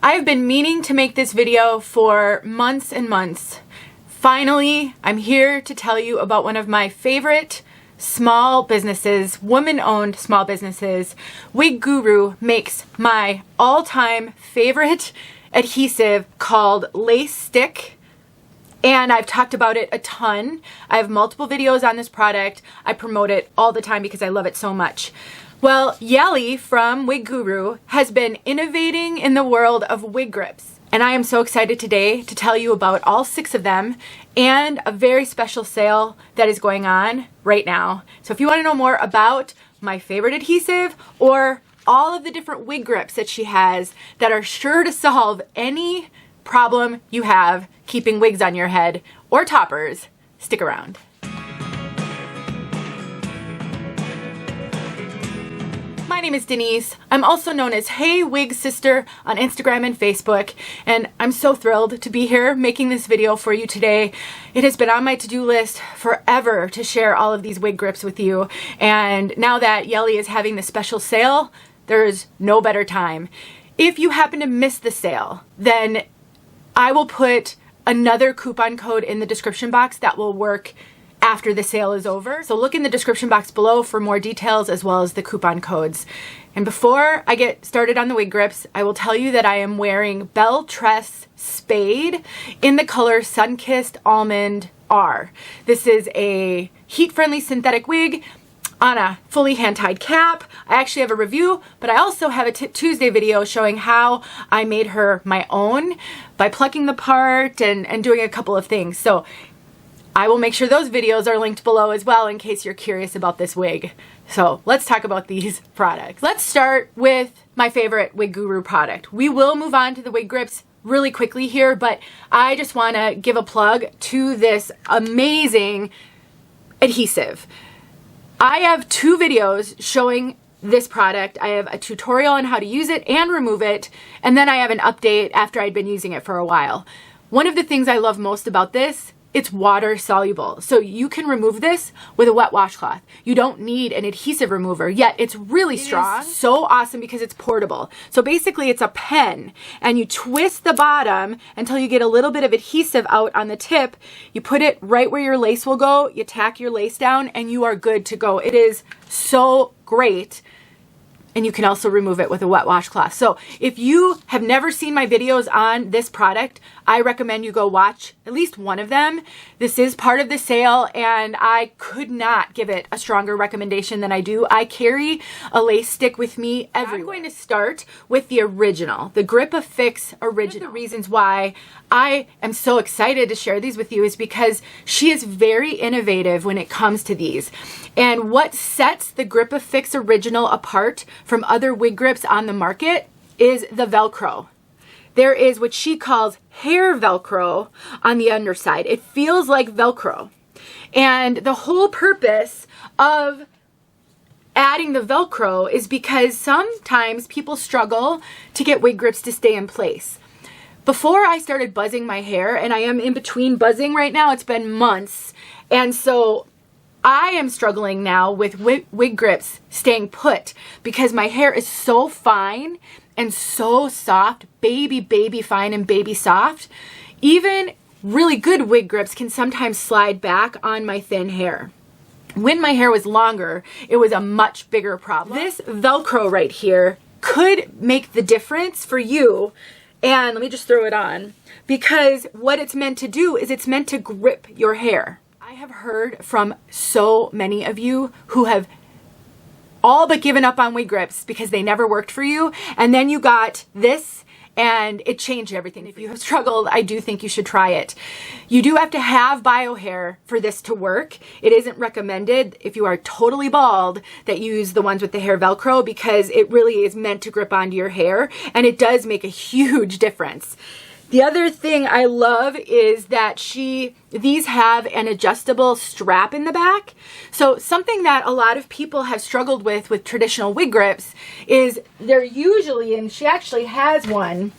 I've been meaning to make this video for months and months. Finally, I'm here to tell you about one of my favorite small businesses, woman-owned small businesses. Wig Guru makes my all-time favorite adhesive called Lace Stick, and I've talked about it a ton. I have multiple videos on this product. I promote it all the time because I love it so much. Well, 𝘩𝘢 from Wig Guru has been innovating in the world of wig grips, and I am so excited today to tell you about all 6 of them and a very special sale that is going on right now. So if you want to know more about my favorite adhesive or all of the different wig grips that she has that are sure to solve any problem you have keeping wigs on your head or toppers, stick around. My name is Denise. I'm also known as Hey Wig Sister on Instagram and Facebook, and I'm so thrilled to be here making this video for you today. It has been on my to-do list forever to share all of these wig grips with you, and now that 𝘩𝘢 is having the special sale, there's no better time. If you happen to miss the sale, then I will put another coupon code in the description box that will work after the sale is over. So look in the description box below for more details as well as the coupon codes. And before I get started on the wig grips, I will tell you that I am wearing Belle Tress Spade in the color Sun-Kissed Almond R. This is a heat-friendly synthetic wig on a fully hand-tied cap. I actually have a review, but I also have a Tip Tuesday video showing how I made her my own by plucking the part and doing a couple of things. So I will make sure those videos are linked below as well in case you're curious about this wig. So let's talk about these products. Let's start with my favorite Wig Guru product. We will move on to the wig grips really quickly here, but I just want to give a plug to this amazing adhesive. I have 2 videos showing this product. I have a tutorial on how to use it and remove it, and then I have an update after I'd been using it for a while. One of the things I love most about this, it's water soluble. So you can remove this with a wet washcloth. You don't need an adhesive remover, yet it's really strong. It is so awesome because it's portable. So basically it's a pen, and you twist the bottom until you get a little bit of adhesive out on the tip. You put it right where your lace will go, you tack your lace down, and you are good to go. It is so great. And you can also remove it with a wet washcloth. So if you have never seen my videos on this product, I recommend you go watch at least one of them. This is part of the sale, and I could not give it a stronger recommendation than I do. I carry a lace stick with me everywhere. I'm going to start with the original, the Grip-A-Fix original. One of the reasons why I am so excited to share these with you is because she is very innovative when it comes to these. And what sets the Grip-A-Fix original apart from other wig grips on the market is the Velcro. There is what she calls hair Velcro on the underside. It feels like Velcro. And the whole purpose of adding the Velcro is because sometimes people struggle to get wig grips to stay in place. Before I started buzzing my hair, and I am in between buzzing right now, it's been months, and so I am struggling now with wig grips staying put because my hair is so fine and so soft, baby fine and baby soft. Even really good wig grips can sometimes slide back on my thin hair. When my hair was longer, it was a much bigger problem. This Velcro right here could make the difference for you. And let me just throw it on, because what it's meant to do is it's meant to grip your hair. I have heard from so many of you who have all but given up on wig grips because they never worked for you, and then you got this and it changed everything. If you have struggled, I do think you should try it. You do have to have bio hair for this to work. It isn't recommended if you are totally bald that you use the ones with the hair Velcro, because it really is meant to grip onto your hair, and it does make a huge difference. The other thing I love is that these have an adjustable strap in the back. So something that a lot of people have struggled with traditional wig grips is they're usually, and she actually has one,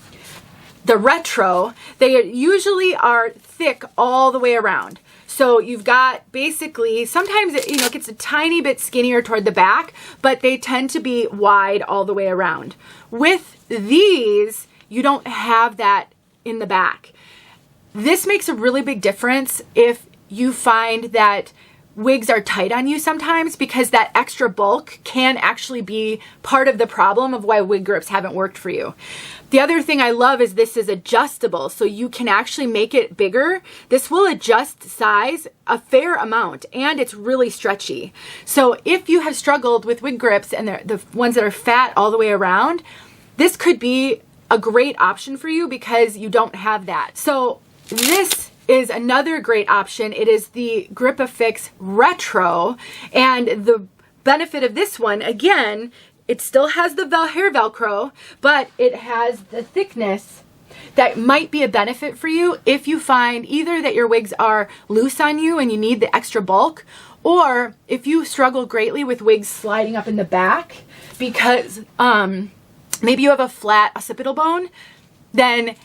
the retro, they usually are thick all the way around. So you've got basically, sometimes it gets a tiny bit skinnier toward the back, but they tend to be wide all the way around. With these, you don't have that in the back. This makes a really big difference if you find that wigs are tight on you sometimes, because that extra bulk can actually be part of the problem of why wig grips haven't worked for you. The other thing I love is this is adjustable, so you can actually make it bigger. This will adjust size a fair amount, and it's really stretchy. So if you have struggled with wig grips and the ones that are fat all the way around, this could be a great option for you because you don't have that. So this is another great option. It is the 𝘠𝘠𝘠 Retro, and the benefit of this one, again, it still has the hair Velcro, but it has the thickness that might be a benefit for you if you find either that your wigs are loose on you and you need the extra bulk, or if you struggle greatly with wigs sliding up in the back because maybe you have a flat occipital bone, then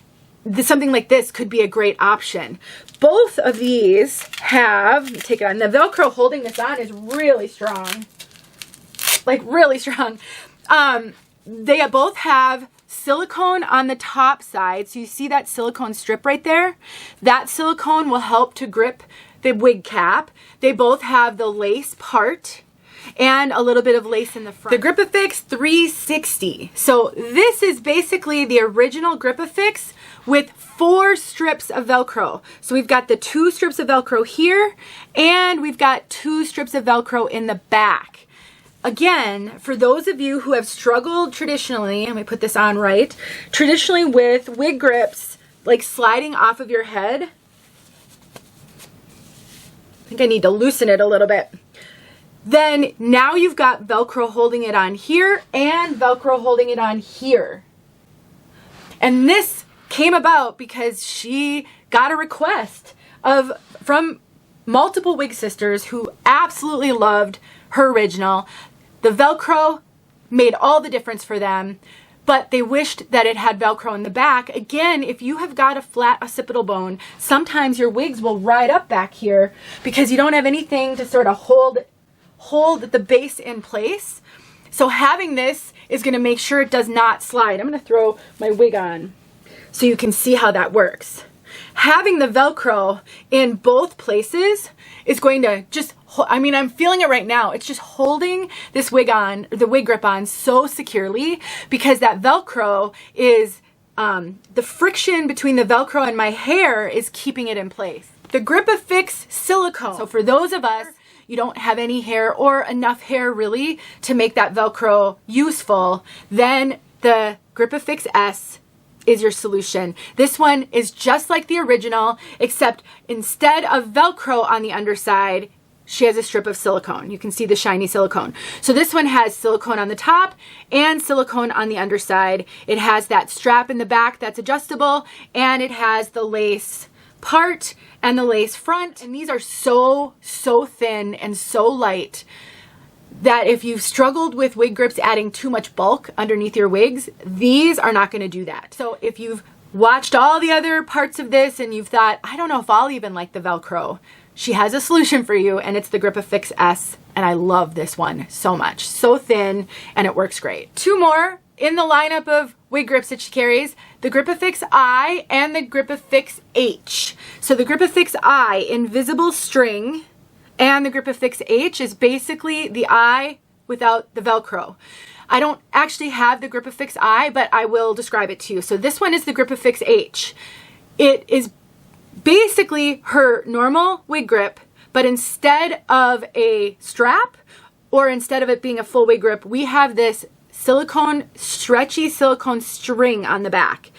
something like this could be a great option. Both of these have, let me take it on, the Velcro holding this on is really strong, like really strong. They both have silicone on the top side, so you see that silicone strip right there? That silicone will help to grip the wig cap. They both have the lace part and a little bit of lace in the front. The 𝘠𝘠𝘠 360. So this is basically the original 𝘠𝘠𝘠 with 4 strips of Velcro. So we've got the 2 strips of Velcro here, and we've got 2 strips of Velcro in the back. Again, for those of you who have struggled traditionally, let me put this on right, traditionally with wig grips, like sliding off of your head, I think I need to loosen it a little bit. Then now you've got Velcro holding it on here and Velcro holding it on here. And this came about because she got a request from multiple wig sisters who absolutely loved her original. The Velcro made all the difference for them, but they wished that it had Velcro in the back. Again, if you have got a flat occipital bone, sometimes your wigs will ride up back here because you don't have anything to sort of hold the base in place. So having this is going to make sure it does not slide. I'm going to throw my wig on so you can see how that works. Having the Velcro in both places is going to just, I mean, I'm feeling it right now. It's just holding this wig on, the wig grip on so securely, because that Velcro is, the friction between the Velcro and my hair is keeping it in place. The 𝘠𝘠𝘠 silicone. So for those of us, you don't have any hair or enough hair really to make that Velcro useful, then the 𝘠𝘠𝘠 is your solution. This one is just like the original, except instead of Velcro on the underside, she has a strip of silicone. You can see the shiny silicone. So this one has silicone on the top and silicone on the underside. It has that strap in the back that's adjustable, and it has the lace part and the lace front. And these are so thin and so light that if you've struggled with wig grips adding too much bulk underneath your wigs, these are not going to do that. So if you've watched all the other parts of this and you've thought, I don't know if I'll even like the Velcro, she has a solution for you, and it's the 𝘠𝘠𝘠, and I love this one so much. So thin, and it works great. 2 more in the lineup of wig grips that she carries, the 𝘠𝘠𝘠 I and the 𝘠𝘠𝘠 H. So the 𝘠𝘠𝘠 I, invisible string, and the 𝘠𝘠𝘠 H is basically the I without the Velcro. I don't actually have the 𝘠𝘠𝘠 I, but I will describe it to you. So this one is the 𝘠𝘠𝘠 H. It is basically her normal wig grip, but instead of a strap, or instead of it being a full wig grip, we have this silicone, stretchy silicone string on the back.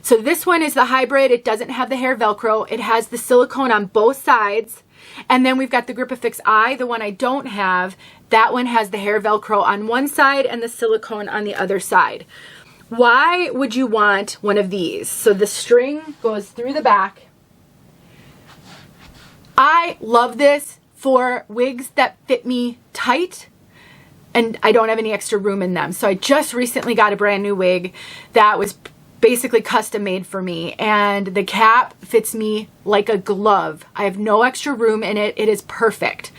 So this one is the hybrid. It doesn't have the hair Velcro. It has the silicone on both sides. And then we've got the 𝘠𝘠𝘠 I, the one I don't have. That one has the hair Velcro on one side and the silicone on the other side. Why would you want one of these? So the string goes through the back. I love this for wigs that fit me tight and I don't have any extra room in them. So I just recently got a brand new wig that was basically custom made for me, and the cap fits me like a glove. I have no extra room in it. It is perfect.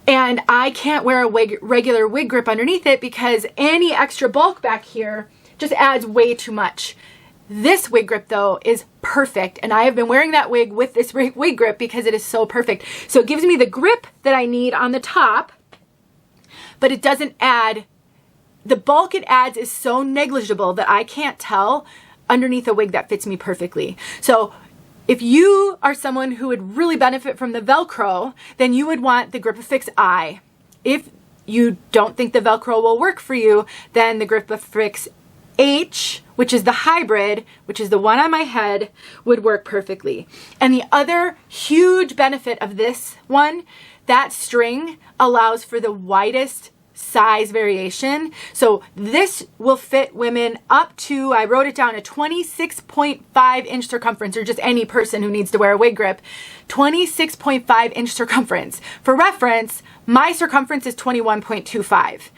And I can't wear a regular wig grip underneath it because any extra bulk back here just adds way too much. This wig grip though is perfect, and I have been wearing that wig with this wig grip because it is so perfect. So it gives me the grip that I need on the top, but it doesn't add, the bulk it adds is so negligible that I can't tell underneath a wig that fits me perfectly. So if you are someone who would really benefit from the Velcro, then you would want the 𝑔ripaFix I. If you don't think the Velcro will work for you, then the 𝑔ripaFix H, which is the hybrid, which is the one on my head, would work perfectly. And the other huge benefit of this one, that string allows for the widest size variation. So this will fit women up to, I wrote it down, a 26.5 inch circumference, or just any person who needs to wear a wig grip, 26.5 inch circumference. For reference, my circumference is 21.25.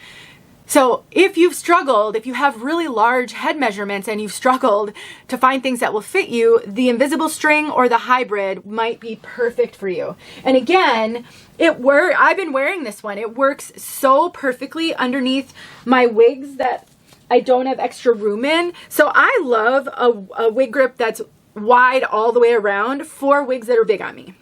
So if you've struggled, if you have really large head measurements and you've struggled to find things that will fit you, the invisible string or the hybrid might be perfect for you. And again, I've been wearing this one. It works so perfectly underneath my wigs that I don't have extra room in. So I love a wig grip that's wide all the way around for wigs that are big on me.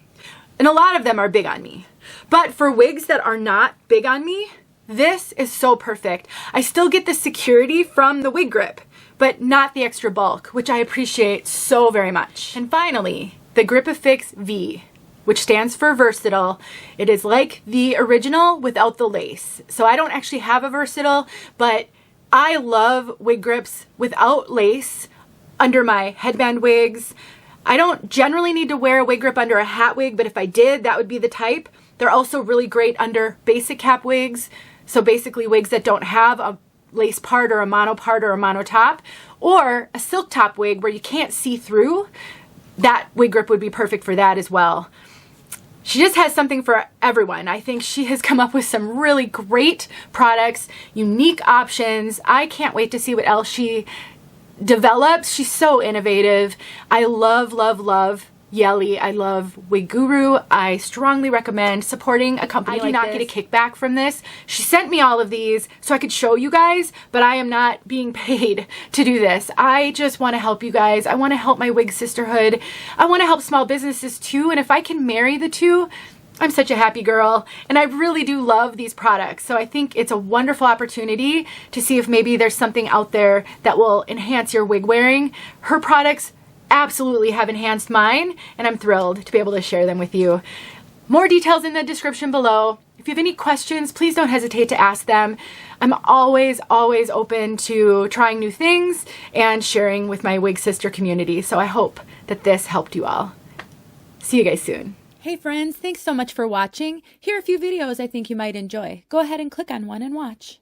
And a lot of them are big on me. But for wigs that are not big on me, this is so perfect. I still get the security from the wig grip, but not the extra bulk, which I appreciate so very much. And finally, the 𝑔ripaFix V, which stands for versatile. It is like the original without the lace. So I don't actually have a versatile, but I love wig grips without lace under my headband wigs. I don't generally need to wear a wig grip under a hat wig, but if I did, that would be the type. They're also really great under basic cap wigs. So basically wigs that don't have a lace part or a mono part or a mono top, or a silk top wig where you can't see through. That wig grip would be perfect for that as well. She just has something for everyone. I think she has come up with some really great products, unique options. I can't wait to see what else she develops. She's so innovative. I love, love, love 𝘩𝘢. I love Wig Guru. I strongly recommend supporting a company like this. I do not get a kickback from this. She sent me all of these so I could show you guys, but I am not being paid to do this. I just want to help you guys. I want to help my wig sisterhood. I want to help small businesses too, and if I can marry the two, I'm such a happy girl, and I really do love these products. So I think it's a wonderful opportunity to see if maybe there's something out there that will enhance your wig wearing. Her products absolutely have enhanced mine, and I'm thrilled to be able to share them with you. More details in the description below. If you have any questions, please don't hesitate to ask them. I'm always, always open to trying new things and sharing with my wig sister community. So I hope that this helped you all. See you guys soon. Hey friends, thanks so much for watching. Here are a few videos I think you might enjoy. Go ahead and click on one and watch.